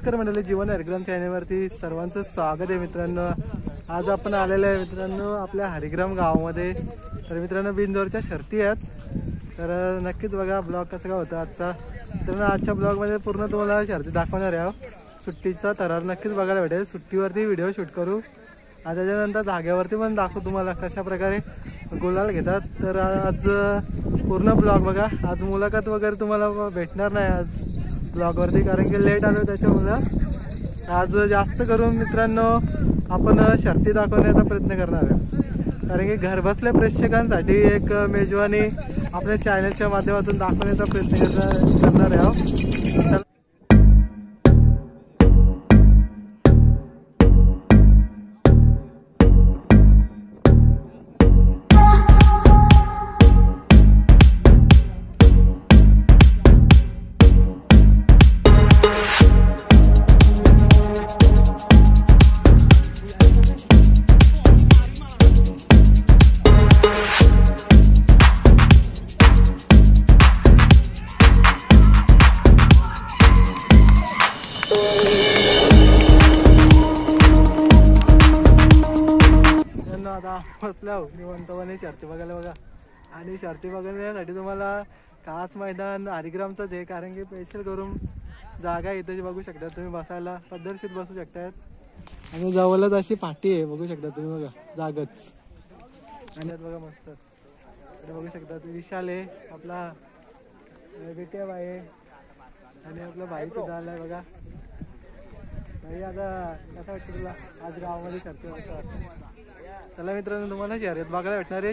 नमस्कार मंडळी, जीवन हरिग्राम चॅनलवरती सर्वांचं स्वागत आहे मित्रांनो। आज आपण आलेले आहे मित्रांनो आपल्या हरिग्राम गावामध्ये। तर मित्रांनो बिनजोरच्या शर्ती आहेत, तर नक्कीच बघा ब्लॉग कसा होता आजचा। मित्रांनो आजच्या ब्लॉगमध्ये पूर्ण तुम्हाला शर्ती दाखवणार आहे। सुट्टीचा थरार नक्कीच बघायला भेटेल, सुट्टीवरती व्हिडिओ शूट करू आणि त्याच्यानंतर धाग्यावरती पण दाखवू तुम्हाला कशा प्रकारे गुलाल घेतात। तर आज पूर्ण ब्लॉग बघा। आज मुलाखत वगैरे तुम्हाला भेटणार नाही आज ब्लॉगवरती, कारण की लेट आलो त्याच्यामुळे आज जास्त करून मित्रांनो आपण शर्ती दाखवण्याचा प्रयत्न करणार आहे, कारण की घरबसल्या प्रेक्षकांसाठी एक मेजवानी आपल्या चॅनलच्या माध्यमातून दाखवण्याचा प्रयत्न करणार आहे। आता बसलो निवांतपणे शर्ती बघायला बघा। आणि शर्ती बघण्यासाठी तुम्हाला खास मैदान हरिग्रामचंच आहे, कारण की स्पेशल करून जागा इथे बघू शकता तुम्ही, बसायला पद्धतशीर बसू शकतात। आणि जवळच अशी पाटी आहे बघू शकता तुम्ही बघा, जागच। आणि बघा मस्त बघू शकता विशाल आहे आपला, बेट्या बाई आहे आणि आपला भाई सुद्धा आलाय बघा। भाई आता कसं वाटतं तुला आज गावामध्ये शर्ती वाटतं? चला मित्रांनो तुम्हाला शर्यत बघायला भेटणार आहे।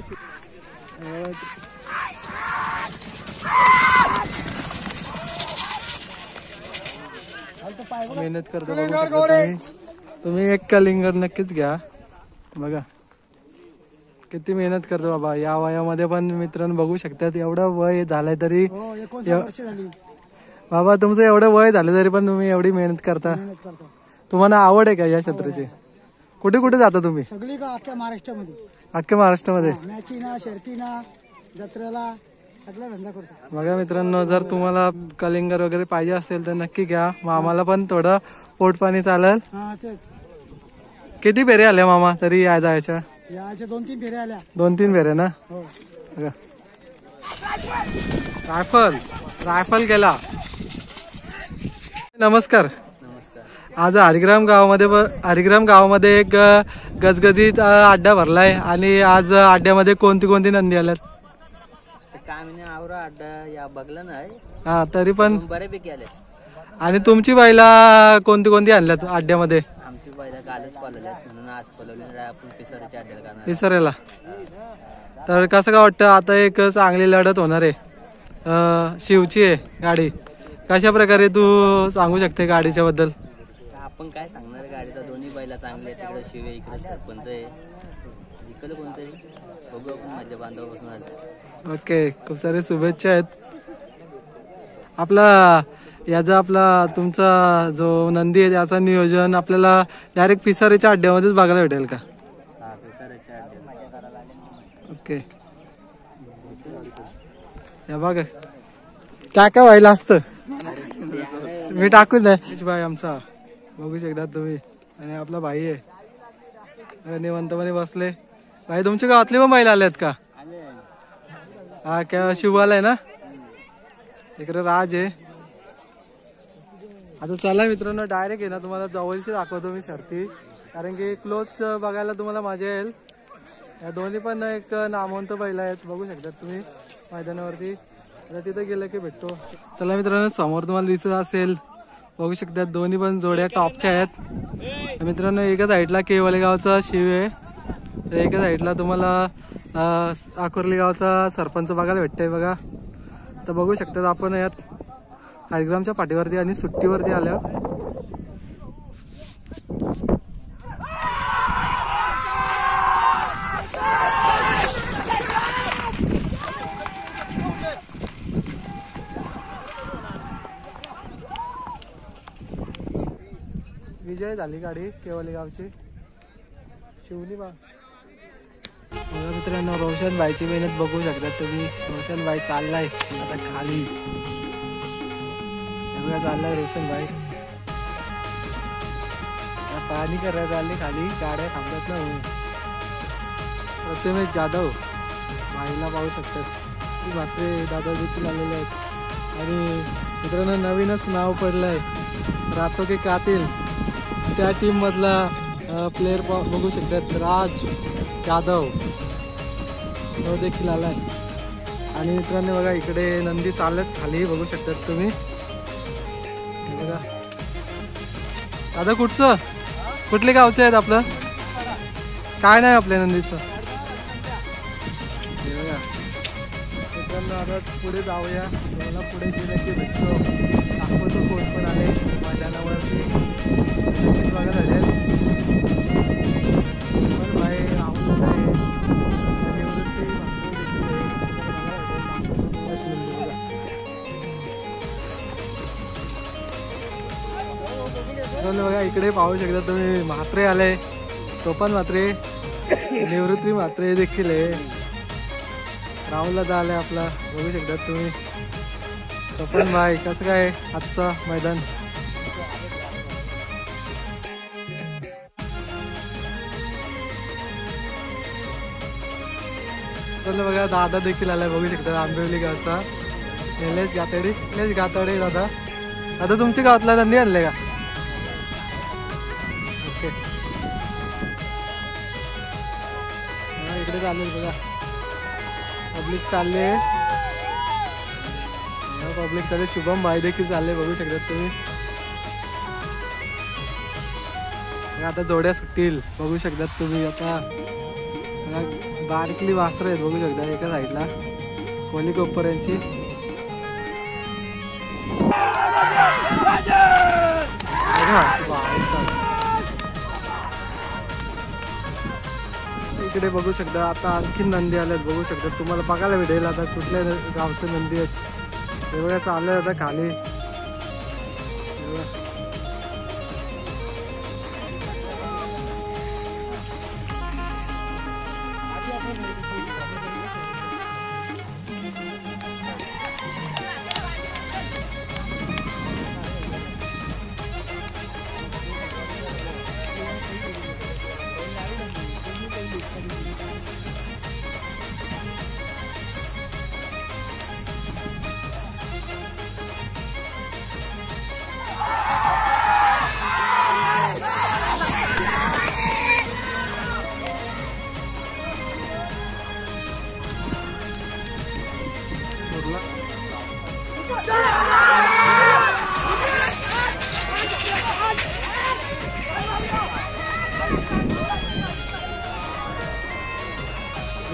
मेहनत करतो तुम्ही एक कलिंगर नक्कीच घ्या बघा, किती मेहनत करतो बाबा या वयामध्ये पण मित्रांनो बघू शकतात। एवढं वय झालंय तरी बाबा तुमचं एवढं वय झालं तरी पण तुम्ही एवढी मेहनत करता। तुम्हाला आवड आहे का या क्षेत्राची? कुठे कुठे जाता तुम्ही? सगळी का अख्ख्या महाराष्ट्रामध्ये? अख्ख्या महाराष्ट्रामध्ये मॅचीना शर्तीना जत्रेला सगळा धंदा करतो बघा मित्रांनो। जर तुम्हाला कलिंगर वगैरे पाहिजे असेल तर नक्की घ्या, मामाला पण थोडं पोट पाणी चालेल। किती फेरे आल्या मामा तरी या जायच्या? याच्या 2-3 फेऱ्या आल्या। 2-3 फेरे ना? बघा रायफल गेला। नमस्कार। आज हरिग्राम गावामध्ये एक गजगजीत अड्डा भरलाय आणि आज अड्ड्यामध्ये कोणती कोणती नंदी आल्यात? अड्डा बघला नाही हा, तरी पण बऱ्यापैकी आले। आणि तुमची बैला कोणती कोणती आणल्यात अड्ड्यामध्ये? आमची बैला कालच पळवल्यात, म्हणून आज पळवली आपण पिसऱ्याच्या अड्ड्याला करणार पिसऱ्याला। तर कसं काय वाटतं आता एक चांगली लढत होणार आहे, शिवची आहे गाडी, कशा प्रकारे तू सांगू शकते गाडीच्या बद्दल? आपण काय सांगणार, गाडीचा दोन्ही बैला चांगले आहेत, तिकडे शिव आहे इकडे सरपंच आहे, जिंकलं कोणतरी बघू आपण माझ्या बांधवापासून आलो। ओके, खूप सारे शुभेच्छा आहेत। आपला तुमचा जो नंदी आहे त्याचा नियोजन आपल्याला डायरेक्ट पिसाऱ्याच्या अड्ड्यामध्येच बघायला भेटेल का? हा, पिसाऱ्याच्या अड्ड्यात। ओके, या बघा काय व्हायला असतं मी टाकून नाही भाई आमचा बघू शकता तुम्ही। आणि आपला भाई आहे निवांतपणे बसले। भाई तुमच्या गावातले पण बैल आलेत का? हा, क्या शिवाला आहे ना, इकडे राज आहे। आता चला मित्रांनो डायरेक्ट आहे ना तुम्हाला जवळची दाखवतो मी शर्ती, कारण की क्लोज बघायला तुम्हाला मजा येईल। या दोन्ही पण एक नामवंत बैल आहेत बघू शकतात तुम्ही मैदानावरती। आता तिथे गेलं की भेटतो। चला मित्रांनो समोर तुम्हाला दिसत असेल बघू शकतात, दोन्ही पण जोड्या टॉपच्या आहेत मित्रांनो। एका साईडला केवले गावचा शिव आहे, तर एका साईडला तुम्हाला आकुर्ली गावचा सरपंच बघायला भेटतंय बघा। तर बघू शकतात आपण यात हरिग्रामच्या पाठीवरती आणि सुट्टीवरती आल्या। विजय झाली गाडी केवली गावची शिवली बा। मित्रांनो रोशन भाईची मेहनत बघू शकता तुम्ही। रोशन भाई चाललाय आता खाली, चाललाय रोशन भाई। पाणी करायला आले खाली, गाड्या थांबत ना म्हणून. प्रथमेश जाधव भाईला पाहू शकतात. मात्र दादा देखील आलेले आहेत. आणि मित्रांनो नवीनच नाव पडलंय रातो के कातिल, त्या टीम मधला प्लेअर बघू शकतात राज जाधव, तो देखील आलाय. आणि मित्रांनो बघा इकडे नंदी चालत खाली बघू शकतात तुम्ही. बघा दादा कुठचं, कुठले गावचे आहेत आपलं, काय नाही आपल्या नंदीचं. बघा मित्रांनो आता पुढे जाऊया, तुम्हाला पुढे गेलं की भेटतो, दाखवतो कोण पण आले मैदानावरती. बघा झाले पण भाई राहुल आहे, निवृत्ती बघा इकडे पाहू शकता तुम्ही. म्हात्रे आले, टोपण म्हात्रे, निवृत्ती म्हात्रे देखील आहे. राहुल दादा आले आपला, बघू शकता तुम्ही. टोपण भाई कसं काय आजचा मैदान. चला बघा दादा देखील आलाय, बघू शकता आंबिवली गावचा निलेश गाताडे. निलेश गाताडे दादा, दादा तुमच्या गावातला नंदी आणले का. ओके इकडे चालेल बघा, पब्लिक चालले, पब्लिक चालले. शुभम भाई देखील चालले, बघू शकतात तुम्ही. आता जोड्या सुटतील, बघू शकतात तुम्ही. आता बारकली वासरं आहेत, बघू शकता एका साईडला कोली कोपर यांची. इकडे बघू शकता आता आणखीन नंदी आलेत, बघू शकता तुम्हाला बघायला भेटेल आता कुठल्या गावचे नंदी आहेत. एवढ्या चालले आता खाली.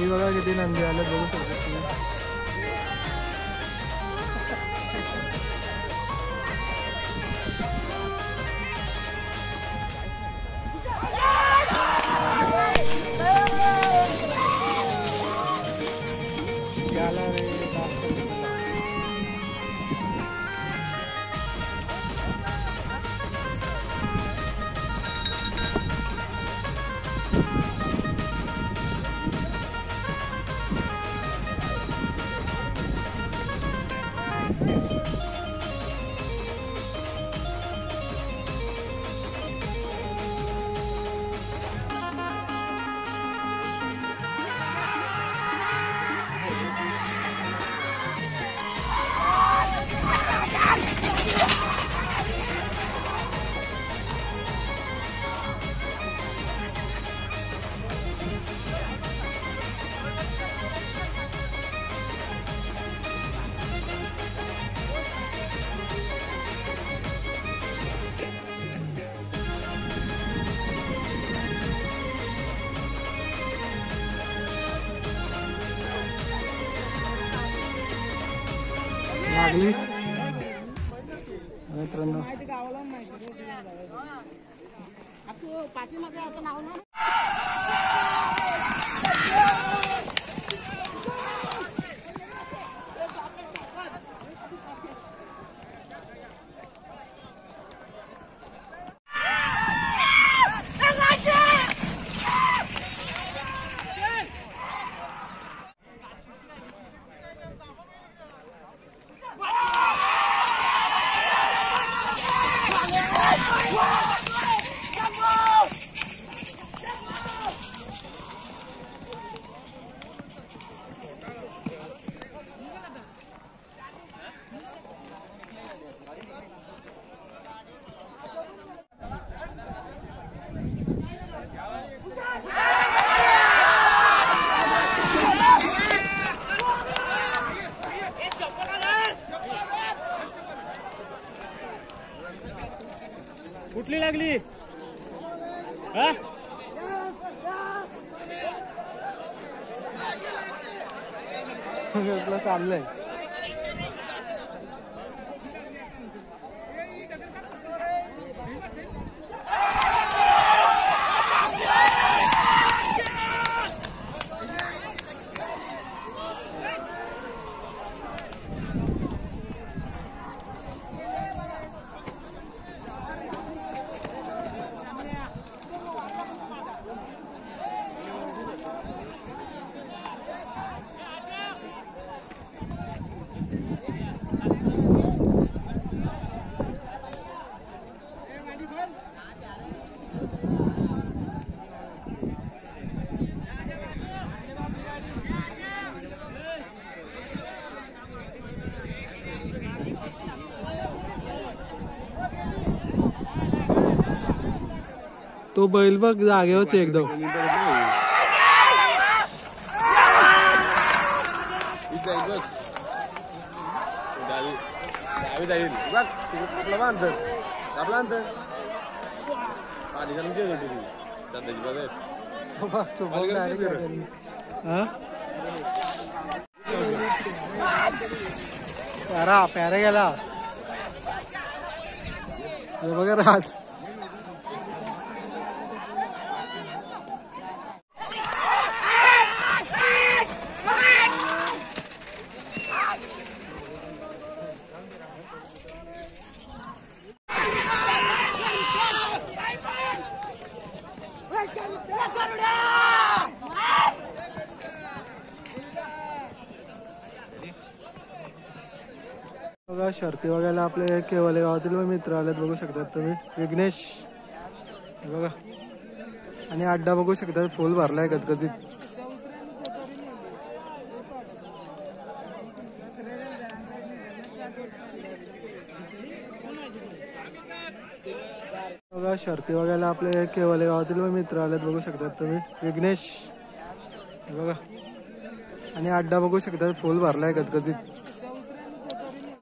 बघा किती नंदी आले, बघू शकता तुम्ही. लागली मित्रांनो. कुठली लागली हा चाललंय तो बैल बघ जागेवरच एकदम प्यारा गेला बघा राज बघा शर्ती बघायला आपले केवले गावातील मित्र आलेत बघू शकतात तुम्ही विघ्नेश बघा आणि अड्डा बघू शकता फुल भरलाय गजगजीत बघा शर्ती बघायला आपले केवले गावातील मित्र आलेत बघू शकतात तुम्ही विघ्नेश बघा आणि अड्डा बघू शकता फुल भरलाय गजगजीत